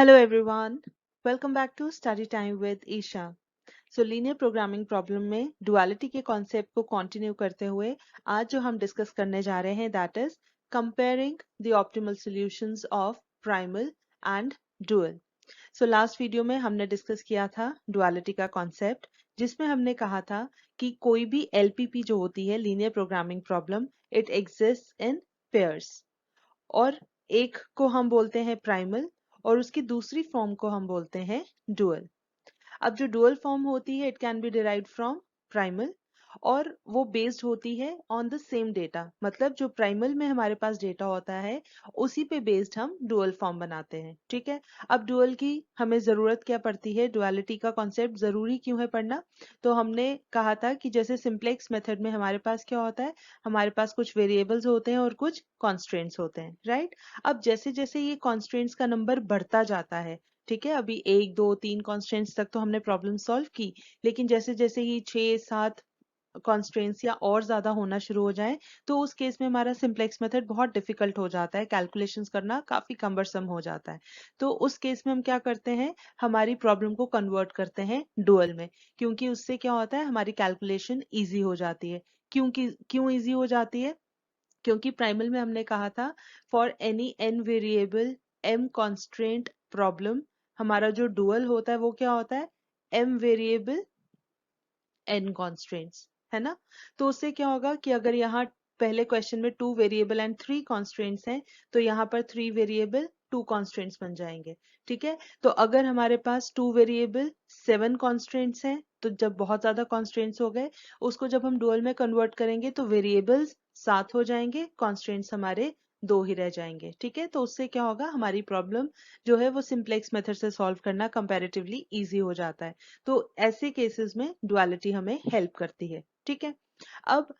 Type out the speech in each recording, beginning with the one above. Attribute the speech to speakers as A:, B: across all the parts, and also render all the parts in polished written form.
A: Hello everyone, welcome back to Study Time with Isha. So linear programming problem में duality के concept को continue करते हुए आज जो हम डिस्कस करने जा रहे हैं that is comparing the optimal solutions of primal and dual. So last video में हमने डिस्कस किया था डुअलिटी का कॉन्सेप्ट, जिसमें हमने कहा था कि कोई भी एलपीपी जो होती है linear programming problem, it exist in pairs और एक को हम बोलते हैं प्राइमल और उसकी दूसरी फॉर्म को हम बोलते हैं डुअल. अब जो डुअल फॉर्म होती है it can be derived from primal और वो बेस्ड होती है ऑन द सेम डेटा. मतलब जो प्राइमल में हमारे पास डेटा होता है उसी पे बेस्ड हम डुअल फॉर्म बनाते हैं. ठीक है. अब डुअल की हमें जरूरत क्या पड़ती है, डुअलिटी का कॉन्सेप्ट जरूरी क्यों है पढ़ना? तो हमने कहा था कि जैसे सिंप्लेक्स मेथड में हमारे पास क्या होता है, हमारे पास कुछ वेरिएबल्स होते हैं और कुछ कॉन्स्ट्रेंट्स होते हैं, राइट? अब जैसे जैसे ये कॉन्स्ट्रेंट्स का नंबर बढ़ता जाता है, ठीक है, अभी 1 2 3 कॉन्स्टेंट्स तक तो हमने प्रॉब्लम सॉल्व की, लेकिन जैसे जैसे ये 6 7 कॉन्स्टेंट्स या और ज्यादा होना शुरू हो जाए तो उस केस में हमारा सिंप्लेक्स मेथड बहुत डिफिकल्ट हो जाता है, कैलकुलेशंस करना काफी कम्बरसम हो जाता है. तो उस केस में हम क्या करते हैं, हमारी प्रॉब्लम को कन्वर्ट करते हैं डुअल में, क्योंकि उससे क्या होता है, हमारी कैलकुलेशन ईजी हो जाती है. क्यों ईजी हो जाती है? क्योंकि प्राइमल में हमने कहा था for any n variable m constraint problem, हमारा जो डुअल होता है वो क्या होता है, एम वेरिएबल एन कॉन्स्ट्रेंट्स, है ना? तो उससे क्या होगा कि अगर यहाँ पहले क्वेश्चन में 2 वेरिएबल एंड 3 कॉन्स्ट्रेंट्स हैं तो यहाँ पर 3 वेरिएबल 2 कॉन्स्ट्रेंट्स बन जाएंगे. ठीक है. तो अगर हमारे पास 2 वेरिएबल 7 कॉन्स्ट्रेंट्स हैं तो जब बहुत ज्यादा कॉन्स्ट्रेंट्स हो गए उसको जब हम डुअल में कन्वर्ट करेंगे तो वेरिएबल्स 7 हो जाएंगे, कॉन्स्ट्रेंट्स हमारे 2 ही रह जाएंगे. ठीक है. तो उससे क्या होगा, हमारी प्रॉब्लम जो है वो सिंप्लेक्स मेथड से सॉल्व करना कंपैरेटिवली इजी हो जाता है. तो ऐसे केसेस में डुअलिटी हमें हेल्प करती है. ठीक है. अब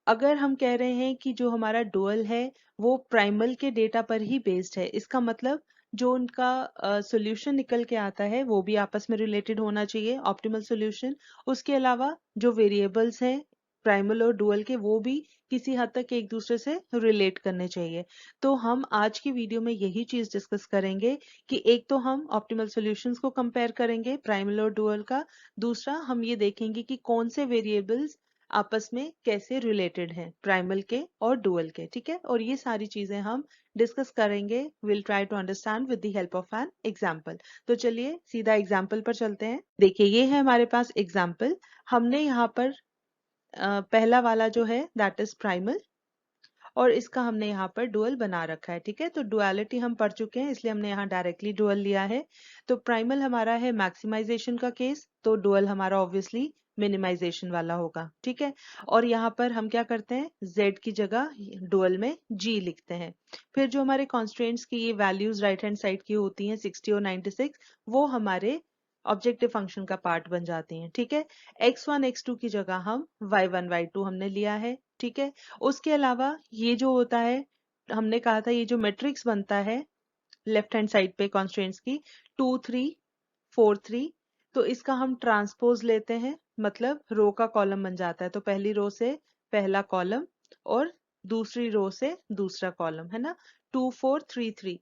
A: अगर हम कह रहे हैं कि जो हमारा डुअल है वो प्राइमल के डेटा पर ही बेस्ड है, इसका मतलब जो उनका सॉल्यूशन निकल के आता है वो भी आपस में रिलेटेड होना चाहिए, ऑप्टिमल सॉल्यूशन. उसके अलावा जो वेरिएबल्स हैं प्राइमल और डुअल के वो भी किसी हद तक एक दूसरे से रिलेट करने चाहिए. तो हम आज की वीडियो में यही चीज डिस्कस करेंगे कि एक तो हम ऑप्टिमल सॉल्यूशंस को कंपेयर करेंगे प्राइमल और डुअल का, दूसरा हम ये देखेंगे कि कौन से वेरिएबल्स आपस में कैसे रिलेटेड हैं प्राइमल के और डुअल के. ठीक है. और ये सारी चीजें हम डिस्कस करेंगे, will try to understand with the help of an example. तो चलिए सीधा एग्जांपल पर चलते हैं. देखिए ये है हमारे पास एग्जांपल. हमने यहाँ पर पहला वाला जो है दैट इज प्राइमल और इसका हमने यहाँ पर डुअल बना रखा है. ठीक है. तो डुअलिटी हम पढ़ चुके हैं इसलिए हमने यहाँ डायरेक्टली डुअल लिया है. तो प्राइमल हमारा है मैक्सिमाइजेशन का केस, तो डुअल हमारा ऑब्वियसली मिनिमाइजेशन वाला होगा. ठीक है. और यहाँ पर हम क्या करते हैं, z की जगह डुअल में g लिखते हैं. फिर जो हमारे कॉन्स्ट्रेंट्स की ये वैल्यूज राइट हैंड साइड की होती हैं 60 और 96, वो हमारे ऑब्जेक्टिव फंक्शन का पार्ट बन जाती हैं. ठीक है. x1 x2 की जगह हम y1 y2 हमने लिया है. ठीक है. उसके अलावा ये जो होता है, हमने कहा था ये जो मैट्रिक्स बनता है लेफ्ट हैंड साइड पे कॉन्स्ट्रेंट्स की 2 3 4 3, तो इसका हम ट्रांसपोज लेते हैं, मतलब रो का कॉलम बन जाता है. तो पहली रो से पहला कॉलम और दूसरी रो से दूसरा कॉलम, है ना. 2 4 3 3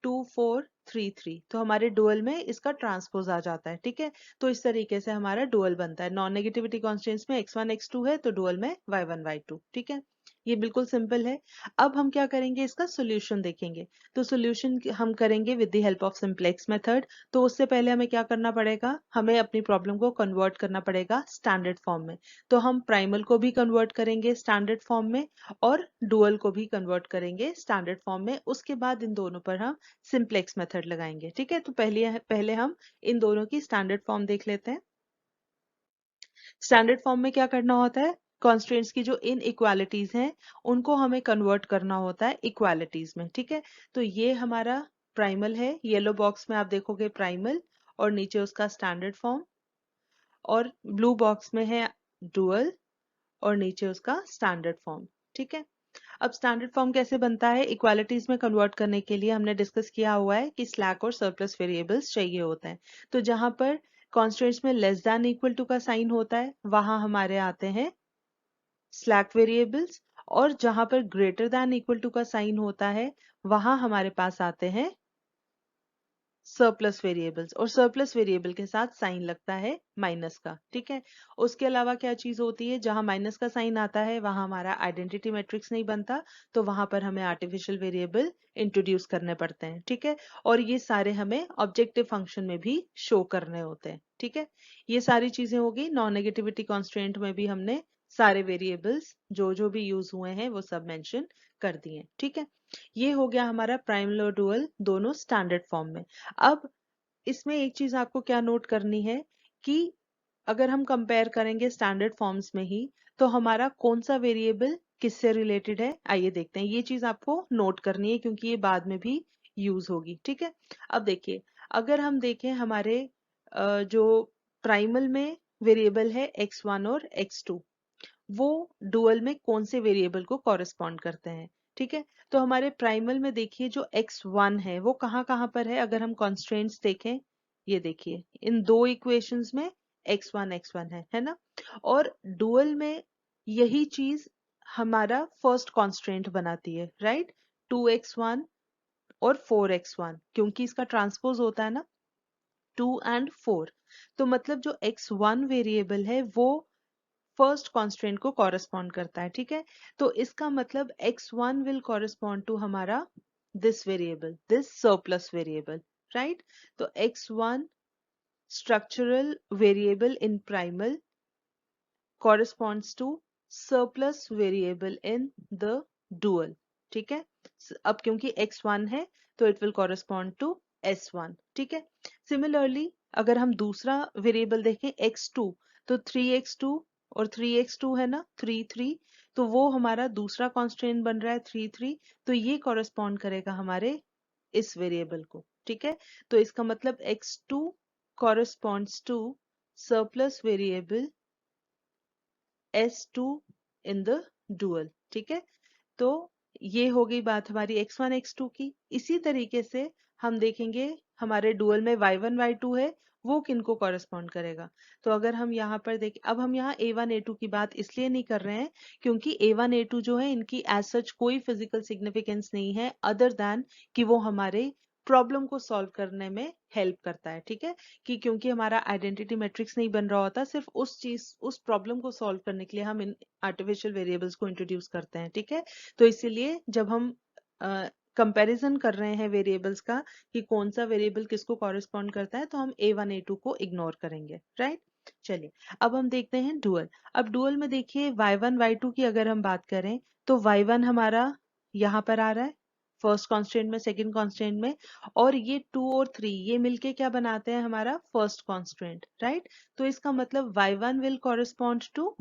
A: 2 4 3 3, तो हमारे डुअल में इसका ट्रांसपोज आ जाता है. ठीक है. तो इस तरीके से हमारा डुअल बनता है. नॉन नेगेटिविटी कॉन्स्टेंट्स में x1 x2 है तो डुअल में y1 y2. ठीक है. ये बिल्कुल सिंपल है. अब हम क्या करेंगे, इसका सोल्यूशन देखेंगे. तो सोल्यूशन हम करेंगे with the help of simplex method. तो उससे पहले हमें क्या करना पड़ेगा, हमें अपनी प्रॉब्लम को कन्वर्ट करना पड़ेगा स्टैंडर्ड फॉर्म में. तो हम प्राइमल को भी कन्वर्ट करेंगे स्टैंडर्ड फॉर्म में और डुअल को भी कन्वर्ट करेंगे स्टैंडर्ड फॉर्म में. उसके बाद इन दोनों पर हम सिंप्लेक्स मेथड लगाएंगे. ठीक है. तो पहले हम इन दोनों की स्टैंडर्ड फॉर्म देख लेते हैं. स्टैंडर्ड फॉर्म में क्या करना होता है, कॉन्स्ट्रेंट्स की जो इन इक्वालिटीज हैं उनको हमें कन्वर्ट करना होता है इक्वालिटीज में. ठीक है. तो ये हमारा प्राइमल है, येलो बॉक्स में आप देखोगे प्राइमल और नीचे उसका स्टैंडर्ड फॉर्म, और ब्लू बॉक्स में है डुअल और नीचे उसका स्टैंडर्ड फॉर्म. ठीक है. अब स्टैंडर्ड फॉर्म कैसे बनता है, इक्वालिटीज में कन्वर्ट करने के लिए हमने डिस्कस किया हुआ है कि स्लैक और सरप्लस वेरिएबल्स चाहिए होता है. तो जहां पर कॉन्स्टेंट्स में लेस देन इक्वल टू का साइन होता है वहां हमारे आते हैं स्लैक वेरिएबल्स, और जहां पर ग्रेटर देन इक्वल टू का साइन होता है वहां हमारे पास आते हैं सरप्लस वेरिएबल्स, और सरप्लस वेरिएबल के साथ साइन लगता है माइनस का, ठीक है। उसके अलावा क्या चीज होती है, जहां माइनस का साइन आता है वहां हमारा आइडेंटिटी मैट्रिक्स नहीं बनता, तो वहां पर हमें आर्टिफिशियल वेरिएबल इंट्रोड्यूस करने पड़ते हैं, ठीक है। और ये सारे हमें ऑब्जेक्टिव फंक्शन में भी शो करने होते हैं, ठीक है। ये सारी चीजें होगी। नॉन नेगेटिविटी कॉन्स्ट्रेंट में भी हमने सारे वेरिएबल्स जो जो भी यूज हुए हैं वो सब मेंशन कर दिए, ठीक है। ये हो गया हमारा प्राइमल और डुअल दोनों स्टैंडर्ड फॉर्म में। अब इसमें एक चीज आपको क्या नोट करनी है कि अगर हम कंपेयर करेंगे स्टैंडर्ड फॉर्म्स में ही, तो हमारा कौन सा वेरिएबल किससे रिलेटेड है, आइए देखते हैं। ये चीज आपको नोट करनी है क्योंकि ये बाद में भी यूज होगी, ठीक है। अब देखिए, अगर हम देखें हमारे जो प्राइमल में वेरिएबल है x1 और x2, वो डुअल में कौन से वेरिएबल को कॉरेस्पॉन्ड करते हैं, ठीक है। तो हमारे प्राइमल में देखिए जो x1 है वो कहाँ कहाँ पर है, अगर हम कॉन्स्ट्रेंट्स देखें, ये देखिए इन दो इक्वेशंस में x1 है ना। और डुअल में यही चीज हमारा फर्स्ट कॉन्स्ट्रेंट बनाती है, राइट। 2x1 और 4x1, क्योंकि इसका ट्रांसपोज होता है ना 2 एंड 4। तो मतलब जो x1 वेरिएबल है वो फर्स्ट कांस्टेंट को कॉरेस्पॉन्ड करता है, ठीक है। तो इसका मतलब x1 विल कॉरेस्पॉन्ड टू हमारा this variable, this surplus variable, right. तो x1 structural variable in primal corresponds to surplus variable in the dual, ठीक है। अब क्योंकि x1 है तो it will correspond to s1, ठीक है। सिमिलरली अगर हम दूसरा वेरिएबल देखें x2, तो 3x2 और 3x2 है ना, 3 तो वो हमारा दूसरा कांस्टेंट बन रहा है 3 तो ये कॉरेस्पॉन्ड करेगा हमारे इस वेरिएबल को, ठीक है। तो इसका मतलब x2 corresponds to surplus variable S2 in the dual, ठीक है। तो ये हो गई बात हमारी x1 x2 की। इसी तरीके से हम देखेंगे हमारे डुअल में y1 y2 है, वो किनको कॉरेस्पॉन्ड करेगा। तो अगर हम यहाँ पर देखें, अब हम यहाँ a1 a2 की बात इसलिए नहीं कर रहे हैं क्योंकि a1 a2 जो है इनकी एज सच कोई फिजिकल सिग्निफिकेंस नहीं है, अदर देन कि वो हमारे प्रॉब्लम को सॉल्व करने में हेल्प करता है, ठीक है। कि क्योंकि हमारा आइडेंटिटी मैट्रिक्स नहीं बन रहा होता, सिर्फ उस प्रॉब्लम को सॉल्व करने के लिए हम इन आर्टिफिशियल वेरिएबल्स को इंट्रोड्यूस करते हैं, ठीक है। तो इसीलिए जब हम कंपैरिजन कर रहे हैं वेरिएबल्स का कि कौन सा वेरिएबल किसको कॉरेस्पॉन्ड करता है, तो हम a1 a2 को इग्नोर करेंगे, राइट। चलिए अब हम देखते हैं डुअल। अब डुअल में देखिए y1 y2 की अगर हम बात करें, तो y1 हमारा यहाँ पर आ रहा है फर्स्ट कांस्टेंट में, सेकंड कांस्टेंट में, और ये 2 और 3 ये मिलके क्या बनाते हैं हमारा फर्स्ट कांस्टेंट, राइट। तो इसका मतलब y1 will correspond to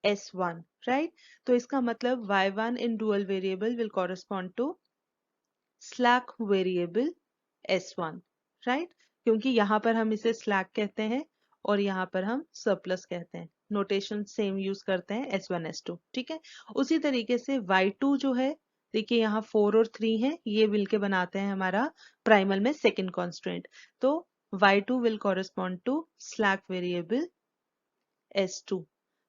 A: s1, right. तो इसका मतलब y1 in dual variable will correspond to slack variable s1, right. क्योंकि यहाँ पर हम इसे स्लैक कहते हैं और यहाँ पर हम सरप्लस कहते हैं, नोटेशन सेम यूज करते हैं s1 s2, ठीक है। उसी तरीके से y2 जो है, देखिए यहाँ 4 और 3 है, ये मिलके बनाते हैं हमारा प्राइमल में सेकंड कांस्टेंट। तो y2 will correspond to slack variable S2।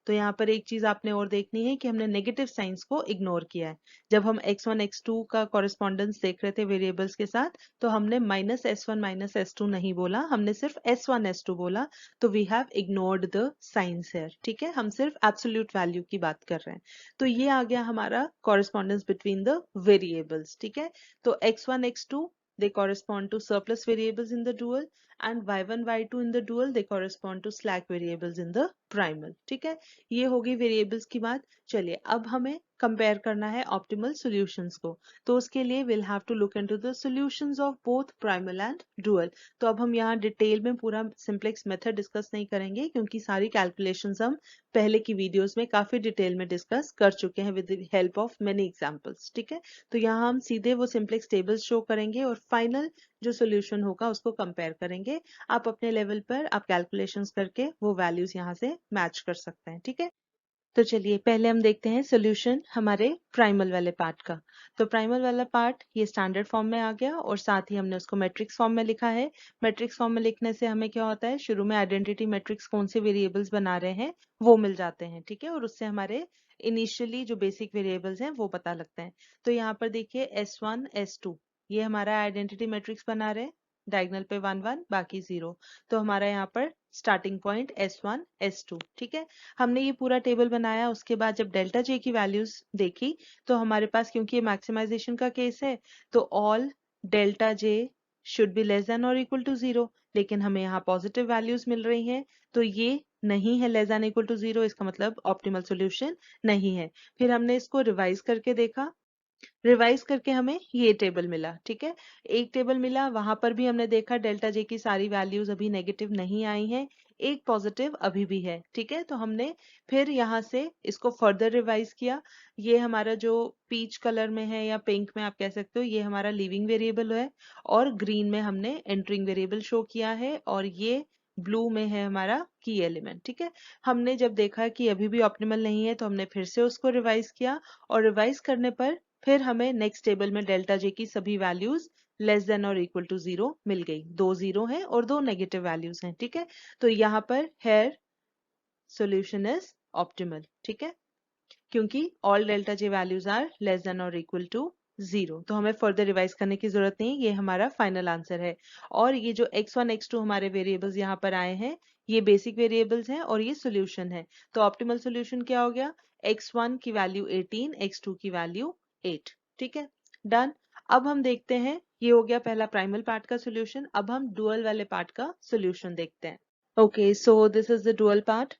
A: तो यहाँ पर एक चीज आपने और देखनी है कि हमने नेगेटिव साइंस को इग्नोर किया है। जब हम x1 x2 का कॉरेस्पॉन्डेंस देख रहे थे वेरिएबल्स के साथ, तो हमने -s1 -s2 नहीं बोला, हमने सिर्फ s1 s2 बोला। तो we have ignored the signs here, ठीक है। हम सिर्फ एब्सोल्यूट वैल्यू की बात कर रहे हैं। तो ये आ गया हमारा कॉरेस्पॉन्डेंस बिटवीन द वेरिएबल्स, ठीक है। तो x1 x2 they correspond to surplus variables in the dual, and y1 y2 in the dual they correspond to slack variables in the primal, ठीक है। ये होगी वेरिएबल्स की बात। चलिए अब हमें कंपेयर करना है ऑप्टिमल सॉल्यूशंस को, तो उसके लिए will have to look into the solutions of both primal and dual. तो अब हम यहाँ डिटेल में पूरा सिंप्लेक्स मेथड डिस्कस नहीं करेंगे क्योंकि सारी कैलकुलेशंस हम पहले की वीडियोस में काफी डिटेल में डिस्कस कर चुके हैं with the help of many examples, ठीक है। तो यहाँ हम सीधे वो सिंप्लेक्स टेबल्स शो करेंगे और फाइनल जो सोल्यूशन होगा उसको कंपेयर करेंगे। आप अपने लेवल पर आप कैलकुलेशंस करके वो वैल्यूज यहाँ से मैच कर सकते हैं, ठीक है। तो चलिए पहले हम देखते हैं सोल्यूशन हमारे प्राइमल वाले पार्ट का। तो प्राइमल वाला पार्ट ये स्टैंडर्ड फॉर्म में आ गया और साथ ही हमने उसको मैट्रिक्स फॉर्म में लिखा है। मैट्रिक्स फॉर्म में लिखने से हमें क्या होता है, शुरू में आइडेंटिटी मैट्रिक्स कौन से वेरिएबल्स बना रहे हैं वो मिल जाते हैं, ठीक है। और उससे हमारे इनिशियली जो बेसिक वेरिएबल्स हैं वो पता लगते हैं। तो यहाँ पर देखिए S1 S2 ये हमारा आइडेंटिटी मैट्रिक्स बना रहे हैं, डायगोनल पे 1 1 बाकी 0। तो हमारा यहाँ पर स्टार्टिंग पॉइंट S1 S2, ठीक है। हमने ये पूरा टेबल बनाया, उसके बाद जब डेल्टा जे की वैल्यूज देखी तो हमारे पास, क्योंकि ये मैक्सिमाइजेशन का केस है, तो all delta J should be less than और इक्वल टू 0, लेकिन हमें यहाँ पॉजिटिव वैल्यूज मिल रही हैं, तो ये नहीं है लेस देन इक्वल टू 0, इसका मतलब ऑप्टिमल सॉल्यूशन नहीं है। फिर हमने इसको रिवाइज करके देखा, रिवाइज करके हमें ये टेबल मिला, ठीक है। एक टेबल मिला, वहां पर भी हमने देखा डेल्टा जे की सारी वैल्यूज अभी नेगेटिव नहीं आई हैं, एक पॉजिटिव अभी भी है, ठीक है। तो हमने फिर यहाँ से इसको फर्दर रिवाइज किया। ये हमारा जो पीच कलर में है या पिंक में आप कह सकते हो, ये हमारा लीविंग वेरिएबल है, और ग्रीन में हमने एंटरिंग वेरिएबल शो किया है, और ये ब्लू में है हमारा की एलिमेंट, ठीक है। हमने जब देखा कि अभी भी ऑप्टिमल नहीं है, तो हमने फिर से उसको रिवाइज किया, और रिवाइज करने पर फिर हमें नेक्स्ट टेबल में डेल्टा जे की सभी वैल्यूज लेस देन और इक्वल टू 0 मिल गई। 2 0 हैं और 2 नेगेटिव वैल्यूज हैं, ठीक है। तो यहाँ पर हेयर सॉल्यूशन इज ऑप्टिमल, ठीक है, क्योंकि all delta j values are less than और इक्वल टू 0। तो हमें फर्दर रिवाइज करने की जरूरत नहीं, ये हमारा फाइनल आंसर है। और ये जो x1 x2 हमारे वेरिएबल्स यहाँ पर आए हैं, ये बेसिक वेरिएबल्स हैं और ये सोल्यूशन है। तो ऑप्टिमल सोल्यूशन क्या हो गया? x1 की वैल्यू 18, x2 की वैल्यू 8, ठीक है, डन। अब हम देखते हैं, ये हो गया पहला प्राइमल पार्ट का सोल्यूशन। अब हम डुअल वाले पार्ट का सोल्यूशन देखते हैं। Okay, so this is the dual part.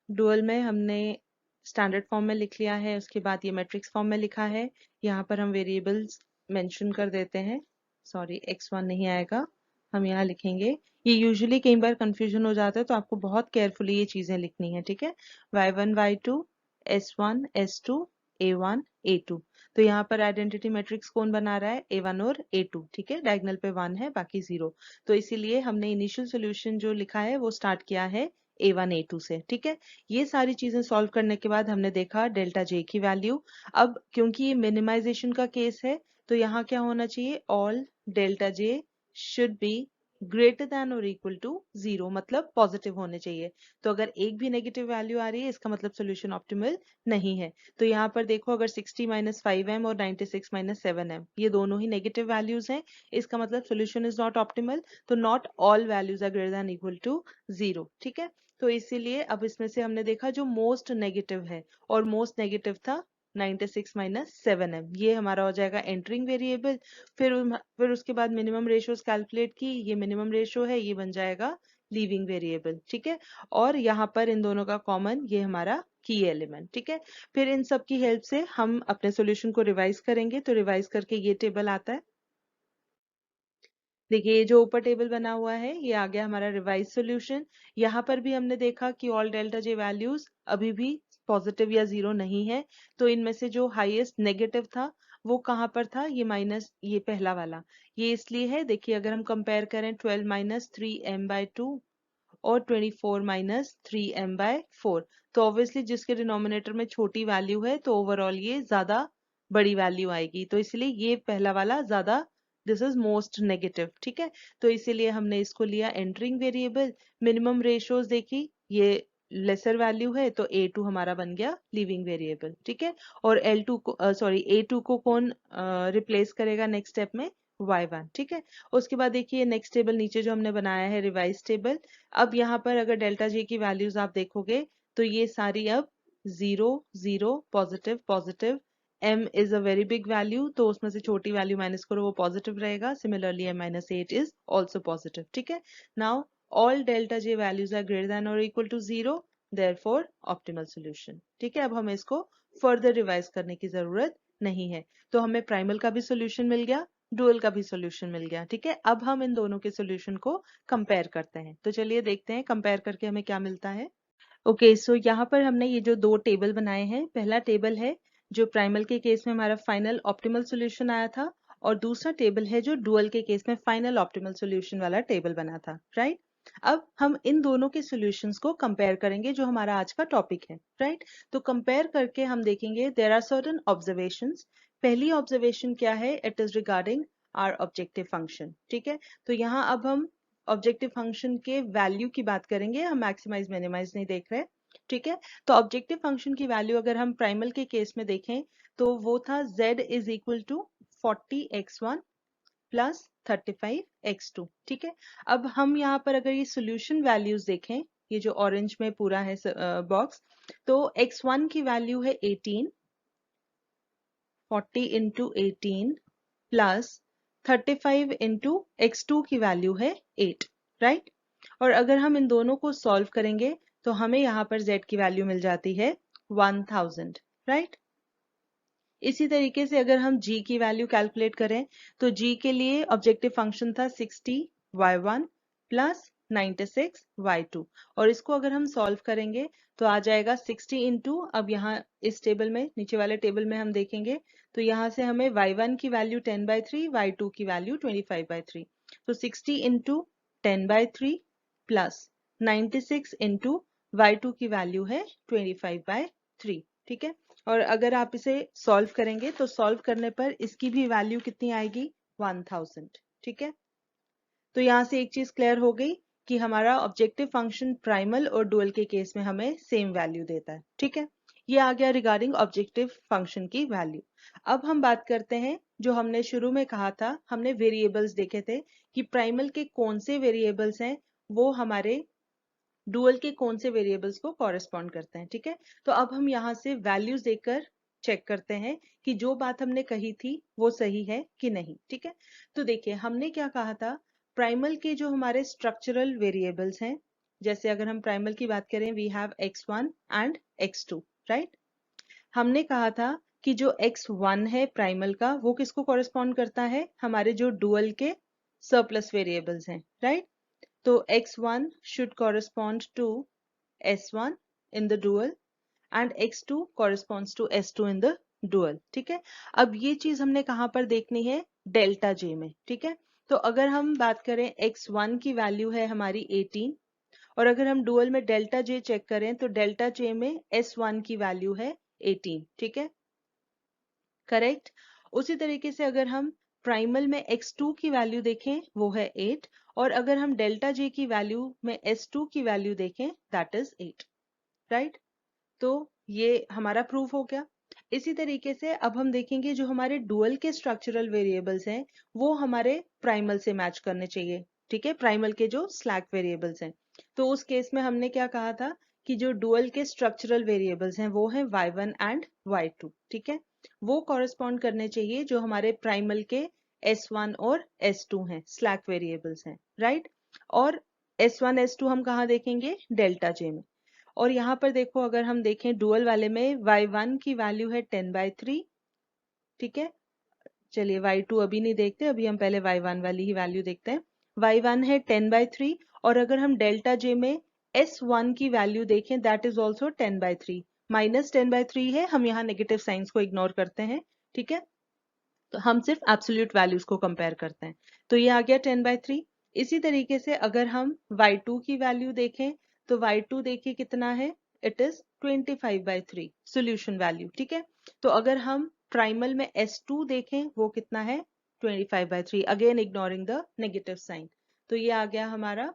A: Dual में हमने स्टैंडर्ड फॉर्म में लिख लिया है, उसके बाद ये मैट्रिक्स फॉर्म में लिखा है। यहाँ पर हम वेरिएबल्स मेंशन कर देते हैं, सॉरी x1 नहीं आएगा, हम यहाँ लिखेंगे। ये यूजुअली कई बार कंफ्यूजन हो जाता है, तो आपको बहुत केयरफुली ये चीजें लिखनी है, ठीक है। y1 y2 s1 s2 a1 a2। तो यहाँ पर आइडेंटिटी मैट्रिक्स कौन बना रहा है? a1 और a2, ठीक है। डायगोनल पे 1 है, बाकी 0। तो इसीलिए हमने इनिशियल सोल्यूशन जो लिखा है वो स्टार्ट किया है a1 a2 से, ठीक है। ये सारी चीजें सॉल्व करने के बाद हमने देखा डेल्टा जे की वैल्यू। अब क्योंकि ये मिनिमाइजेशन का केस है, तो यहाँ क्या होना चाहिए? All delta J should be greater than और इक्वल टू 0, मतलब पॉजिटिव होने चाहिए। तो अगर एक भी नेगेटिव वैल्यू आ रही है, इसका मतलब सोल्यूशन ऑप्टिमल नहीं है। तो यहाँ पर देखो, अगर 60 माइनस 5m और 96 माइनस 7m ये दोनों ही नेगेटिव वैल्यूज हैं, इसका मतलब सोल्यूशन इज नॉट ऑप्टिमल। तो not all values are greater than equal to 0, ठीक है। तो इसीलिए अब इसमें से हमने देखा जो मोस्ट नेगेटिव है, और मोस्ट नेगेटिव था 96 माइनस 7m, ये हमारा हो जाएगा एंटरिंग वेरिएबल। फिर उसके बाद मिनिमम रेशियोज कैलकुलेट की, ये मिनिमम रेशियो है, ये बन जाएगा लीविंग वेरिएबल, ठीक है। और यहाँ पर इन दोनों का कॉमन ये हमारा की एलिमेंट, ठीक है। फिर इन सब की हेल्प से हम अपने सॉल्यूशन को रिवाइज करेंगे। तो रिवाइज करके ये टेबल आता है, देखिए ये जो ऊपर टेबल बना हुआ है, ये आ गया हमारा रिवाइज सॉल्यूशन। यहाँ पर भी हमने देखा कि ऑल डेल्टा जे वैल्यूज अभी भी पॉजिटिव या 0 नहीं है। तो इनमें से जो हाईएस्ट नेगेटिव था वो कहाँ पर था? ये माइनस, ये पहला वाला। ये इसलिए है, देखिए अगर हम कंपेयर करें 12 माइनस 3m/2 और 24 माइनस 3m/4, तो ऑब्वियसली जिसके डिनोमिनेटर में छोटी वैल्यू है, तो ओवरऑल ये ज्यादा बड़ी वैल्यू आएगी, तो इसलिए ये पहला वाला ज्यादा, दिस इज मोस्ट नेगेटिव, ठीक है। तो इसीलिए हमने इसको लिया एंटरिंग वेरिएबल। मिनिमम रेशियोज देखी, ये लेसर वैल्यू है, तो a2 हमारा बन गया लिविंग वेरिएबल, ठीक है। और l2 को सॉरी a2 को कौन रिप्लेस करेगा नेक्स्ट स्टेप में? y1, ठीक है। उसके बाद देखिए नेक्स्ट टेबल नीचे जो हमने बनाया है रिवाइज टेबल। अब यहाँ पर अगर डेल्टा जे की वैल्यूज आप देखोगे, तो ये सारी अब 0 0 positive positive, m is a very big value, तो उसमें से छोटी वैल्यू माइनस करो, वो पॉजिटिव रहेगा। Similarly m-8 is also positive, ठीक है। Now all delta j values are greater than और equal to 0, therefore optimal solution, ठीक है। अब हमें इसको फर्दर रिवाइज करने की जरूरत नहीं है। तो हमें प्राइमल का भी सोल्यूशन मिल गया, डुअल का भी सोल्यूशन मिल गया, ठीक है। अब हम इन दोनों के सोल्यूशन को कंपेयर करते हैं। तो चलिए देखते हैं कंपेयर करके हमें क्या मिलता है। ओके, सो यहाँ पर हमने ये जो दो टेबल बनाए हैं, पहला टेबल है जो प्राइमल के केस में हमारा फाइनल ऑप्टिमल सोल्यूशन आया था, और दूसरा टेबल है जो डुअल के केस में फाइनल ऑप्टिमल सोल्यूशन वाला टेबल बना था, राइट। अब हम इन दोनों के सॉल्यूशंस को कंपेयर करेंगे, जो हमारा आज का टॉपिक है, राइट। तो कंपेयर करके हम देखेंगे देयर आर सर्टेन ऑब्जर्वेशंस। पहली ऑब्जर्वेशन क्या है? It is regarding our objective function, ठीक है। तो यहाँ अब हम ऑब्जेक्टिव फंक्शन के वैल्यू की बात करेंगे, हम मैक्सिमाइज मिनिमाइज नहीं देख रहे, ठीक है। तो ऑब्जेक्टिव फंक्शन की वैल्यू अगर हम प्राइमल के केस में देखें, तो वो था z is equal to 40x1 plus 35x2। ठीक है, अब हम यहाँ पर अगर ये सोल्यूशन वैल्यूज देखें, ये जो ऑरेंज में पूरा है बॉक्स, तो x1 की वैल्यू है 18, 40 इंटू 18 प्लस 35 इंटू x2 की वैल्यू है 8, राइट। और अगर हम इन दोनों को सॉल्व करेंगे तो हमें यहाँ पर z की वैल्यू मिल जाती है 1000, राइट। इसी तरीके से अगर हम g की वैल्यू कैलकुलेट करें तो g के लिए ऑब्जेक्टिव फंक्शन था 60y1 प्लस 96y2, और इसको अगर हम सॉल्व करेंगे तो आ जाएगा 60 इंटू, अब यहाँ इस टेबल में, नीचे वाले टेबल में हम देखेंगे तो यहाँ से हमें y1 की वैल्यू 10/3, y2 की वैल्यू 25/3, तो 60 इंटू 10/3 प्लस 96 इंटू y2 की वैल्यू है 25/3। ठीक है, और अगर आप इसे सॉल्व करेंगे तो सॉल्व करने पर इसकी भी वैल्यू कितनी आएगी, 1000। ठीक है, तो यहाँ से एक चीज क्लियर हो गई कि हमारा ऑब्जेक्टिव फंक्शन प्राइमल और डुअल के केस में हमें सेम वैल्यू देता है। ठीक है, ये आ गया रिगार्डिंग ऑब्जेक्टिव फंक्शन की वैल्यू। अब हम बात करते हैं, जो हमने शुरू में कहा था, हमने वेरिएबल्स देखे थे कि प्राइमल के कौन से वेरिएबल्स हैं वो हमारे डुअल के कौन से वेरिएबल्स को कॉरेस्पॉन्ड करते हैं। ठीक है, तो अब हम यहाँ से वैल्यूज देकर चेक करते हैं कि जो बात हमने कही थी वो सही है कि नहीं। ठीक है, तो देखिए हमने क्या कहा था, प्राइमल के जो हमारे स्ट्रक्चरल वेरिएबल्स हैं, जैसे अगर हम प्राइमल की बात करें, we have x1 and x2, right. हमने कहा था कि जो x1 है प्राइमल का, वो किसको कॉरेस्पॉन्ड करता है, हमारे जो डुअल के सरप्लस वेरिएबल्स हैं, राइट। तो x1 should correspond to s1 in the dual and x2 corresponds to s2 in the dual। ठीक है, अब ये चीज हमने कहाँ पर देखनी है, डेल्टा जे में। ठीक है, तो अगर हम बात करें x1 की वैल्यू है हमारी 18, और अगर हम डुअल में डेल्टा जे चेक करें तो डेल्टा जे में s1 की वैल्यू है 18। ठीक है, करेक्ट। उसी तरीके से अगर हम प्राइमल में x2 की वैल्यू देखें वो है 8, और अगर हम डेल्टा जे की वैल्यू में s2 की वैल्यू देखें दैट इज 8, राइट। तो ये हमारा प्रूफ हो गया। इसी तरीके से अब हम देखेंगे जो हमारे डुअल के स्ट्रक्चरल वेरिएबल्स हैं वो हमारे प्राइमल से मैच करने चाहिए। ठीक है, प्राइमल के जो स्लैक वेरिएबल्स हैं, तो उस केस में हमने क्या कहा था कि जो डुअल के स्ट्रक्चरल वेरिएबल्स हैं वो है y1 एंड y2। ठीक है, वो कॉरेस्पॉन्ड करने चाहिए जो हमारे प्राइमल के s1 और s2 हैं, स्लैक वेरिएबल्स हैं, राइट। और s1 s2 हम कहाँ देखेंगे, डेल्टा जे में। और यहाँ पर देखो, अगर हम देखें डुअल वाले में y1 की वैल्यू है 10/3। ठीक है, चलिए y2 अभी नहीं देखते, अभी हम पहले y1 वाली ही वैल्यू देखते हैं। y1 है 10/3, और अगर हम डेल्टा जे में s1 की वैल्यू देखें दैट इज ऑल्सो 10/3, माइनस 10/3 है, हम यहाँ नेगेटिव साइंस को इग्नोर करते हैं। ठीक है, तो हम सिर्फ एब्सोल्यूट वैल्यूज को कंपेयर करते हैं, तो ये आ गया 10/3। इसी तरीके से अगर हम y2 की वैल्यू देखें तो y2 देखिए कितना है, इट इज 25/3 सोल्यूशन वैल्यू। ठीक है, तो अगर हम प्राइमल में s2 देखें वो कितना है, 25/3, again ignoring the negative sign. तो ये आ गया हमारा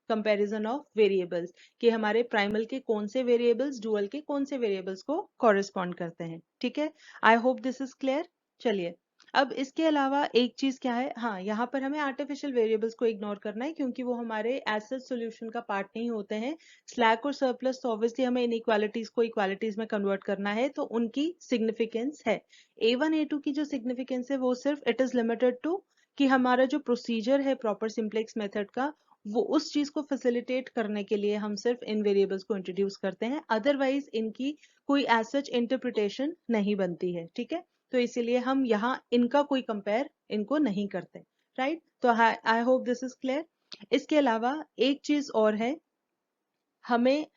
A: कंपैरिजन ऑफ वेरिएबल्स कि हमारे प्राइमल के कौन से वेरिएबल्स डुअल के कौन से वेरिएबल्स को कॉरेस्पॉन्ड करते हैं। ठीक है, I hope this is clear. चलिए, अब इसके अलावा एक चीज क्या है, हाँ, यहाँ पर हमें आर्टिफिशियल वेरिएबल्स को इग्नोर करना है क्योंकि वो हमारे एसिड सॉल्यूशन का पार्ट नहीं होते हैं। स्लैक और सरप्लस तो ऑब्वियसली हमें इनइक्वालिटीज को इक्वालिटीज में कन्वर्ट करना है, तो उनकी सिग्निफिकेंस है। A1 A2 की जो सिग्निफिकेंस है वो सिर्फ इट इज लिमिटेड टू कि हमारा जो प्रोसीजर है प्रॉपर सिंप्लेक्स मेथड का, वो उस चीज को फैसिलिटेट करने के लिए हम सिर्फ इन वेरिएबल्स को इंट्रोड्यूस करते हैं, अदरवाइज इनकी कोई एज सच इंटरप्रिटेशन नहीं बनती है। ठीक है, तो इसीलिए हम यहाँ इनका कोई कंपेयर इनको नहीं करते, राइट। तो I hope this is clear. इसके अलावा एक चीज और है, हमें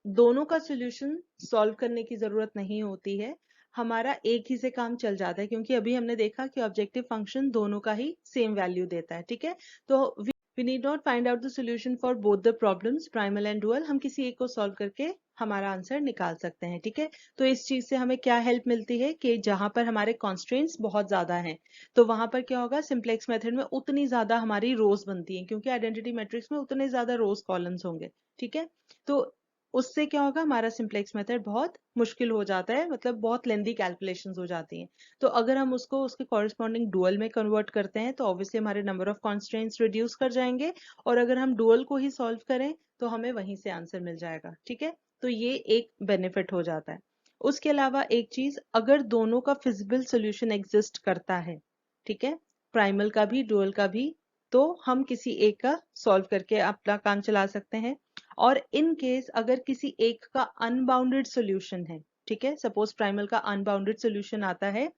A: दोनों का सॉल्यूशन सॉल्व करने की जरूरत नहीं होती है, हमारा एक ही से काम चल जाता है, क्योंकि अभी हमने देखा कि ऑब्जेक्टिव फंक्शन दोनों का ही सेम वैल्यू देता है। ठीक है, तो we need not find out the solution for both the problems primal and dual, हम किसी एक को सॉल्व करके हमारा आंसर निकाल सकते हैं। ठीक है, तो इस चीज से हमें क्या हेल्प मिलती है कि जहां पर हमारे कॉन्स्ट्रेंट्स बहुत ज्यादा हैं तो वहां पर क्या होगा, सिंप्लेक्स मेथड में उतनी ज्यादा हमारी रोज बनती हैं, क्योंकि आइडेंटिटी मैट्रिक्स में उतने ज्यादा रोज कॉलम्स होंगे। ठीक है, तो उससे क्या होगा, हमारा सिंप्लेक्स मेथड बहुत मुश्किल हो जाता है, मतलब बहुत लेंदी कैलकुलेशंस हो जाती हैं। तो अगर हम उसको उसके कॉरेस्पॉन्डिंग डुअल में कन्वर्ट करते हैं तो ऑब्वियसली हमारे नंबर ऑफ कॉन्स्ट्रेंट्स रिड्यूस कर जाएंगे, और अगर हम डुअल को ही सॉल्व करें तो हमें वहीं से आंसर मिल जाएगा। ठीक है, तो ये एक बेनिफिट हो जाता है। उसके अलावा एक चीज, अगर दोनों का फिजिबल सोल्यूशन एग्जिस्ट करता है, ठीक है, प्राइमल का भी डुअल का भी, तो हम किसी एक का सॉल्व करके अपना काम चला सकते हैं। और इन केस अगर किसी एक का अनबाउंडेड सॉल्यूशन है, ठीक है, सपोज प्राइमल का अनबाउंडेड सॉल्यूशन आता है,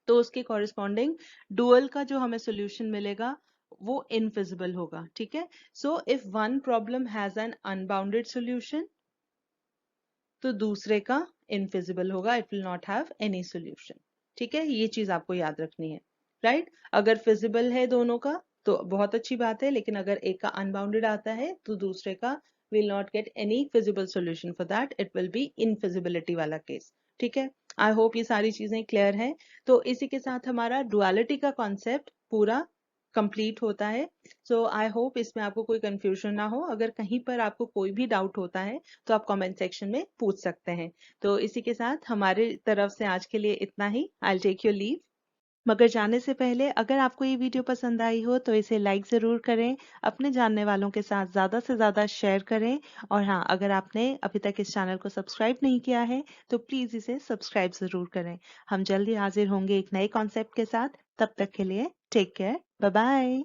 A: तो उसके कॉरेस्पॉन्डिंग डुअल का जो हमें सॉल्यूशन मिलेगा वो इनफिजिबल होगा। ठीक है, so if one problem has an unbounded solution तो दूसरे का इनफिजिबल होगा, it will not have any solution. ठीक है, ये चीज आपको याद रखनी है, राइट। अगर फिजिबल है दोनों का तो बहुत अच्छी बात है, लेकिन अगर एक का अनबाउंडेड आता है तो दूसरे का will not get any feasible solution, for that it will be infeasibility वाला केस। ठीक है, आई होप ये सारी चीजें क्लियर है। तो इसी के साथ हमारा डुअलिटी का कॉन्सेप्ट पूरा कंप्लीट होता है। सो आई होप इसमें आपको कोई कंफ्यूजन ना हो। अगर कहीं पर आपको कोई भी डाउट होता है तो आप कमेंट सेक्शन में पूछ सकते हैं। तो इसी के साथ हमारे तरफ से आज के लिए इतना ही। I take your leave. मगर जाने से पहले अगर आपको ये वीडियो पसंद आई हो तो इसे लाइक ज़रूर करें, अपने जानने वालों के साथ ज़्यादा से ज़्यादा शेयर करें, और हाँ, अगर आपने अभी तक इस चैनल को सब्सक्राइब नहीं किया है तो प्लीज़ इसे सब्सक्राइब ज़रूर करें। हम जल्दी हाजिर होंगे एक नए कॉन्सेप्ट के साथ। तब तक के लिए टेक केयर, बाय बाय।